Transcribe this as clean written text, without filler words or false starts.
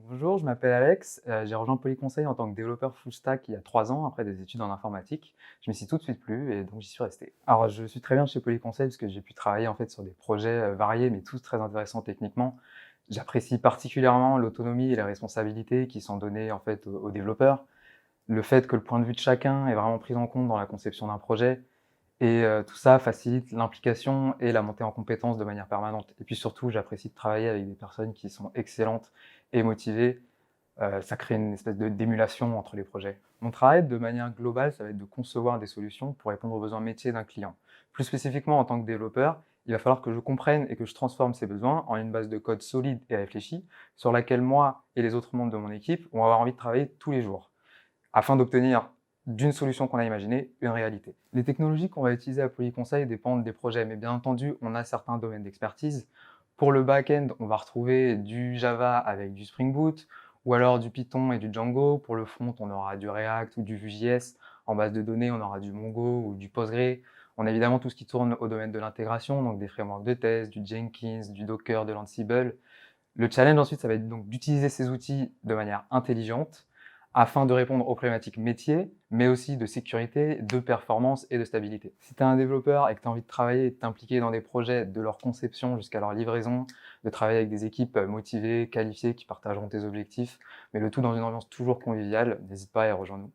Bonjour, je m'appelle Alex. J'ai rejoint Polyconseil en tant que développeur full stack il y a 3 ans, après des études en informatique. Je m'y suis tout de suite plu et donc j'y suis resté. Alors je suis très bien chez Polyconseil parce que j'ai pu travailler en fait sur des projets variés mais tous très intéressants techniquement. J'apprécie particulièrement l'autonomie et les responsabilités qui sont données en fait aux développeurs. Le fait que le point de vue de chacun est vraiment pris en compte dans la conception d'un projet et tout ça facilite l'implication et la montée en compétences de manière permanente. Et puis surtout, j'apprécie de travailler avec des personnes qui sont excellentes et motivées. Ça crée une espèce d'émulation entre les projets. Mon travail, de manière globale, ça va être de concevoir des solutions pour répondre aux besoins métiers d'un client. Plus spécifiquement, en tant que développeur, il va falloir que je comprenne et que je transforme ces besoins en une base de code solide et réfléchie sur laquelle moi et les autres membres de mon équipe vont avoir envie de travailler tous les jours afin d'obtenir d'une solution qu'on a imaginée une réalité. Les technologies qu'on va utiliser à Polyconseil dépendent des projets, mais bien entendu, on a certains domaines d'expertise. Pour le back-end, on va retrouver du Java avec du Spring Boot, ou alors du Python et du Django. Pour le front, on aura du React ou du Vue.js. En base de données, on aura du Mongo ou du Postgre. On a évidemment tout ce qui tourne au domaine de l'intégration, donc des frameworks de test, du Jenkins, du Docker, de l'Ansible. Le challenge ensuite, ça va être donc d'utiliser ces outils de manière intelligente afin de répondre aux problématiques métiers, mais aussi de sécurité, de performance et de stabilité. Si tu es un développeur et que tu as envie de travailler et de t'impliquer dans des projets de leur conception jusqu'à leur livraison, de travailler avec des équipes motivées, qualifiées, qui partageront tes objectifs, mais le tout dans une ambiance toujours conviviale, n'hésite pas à rejoindre nous.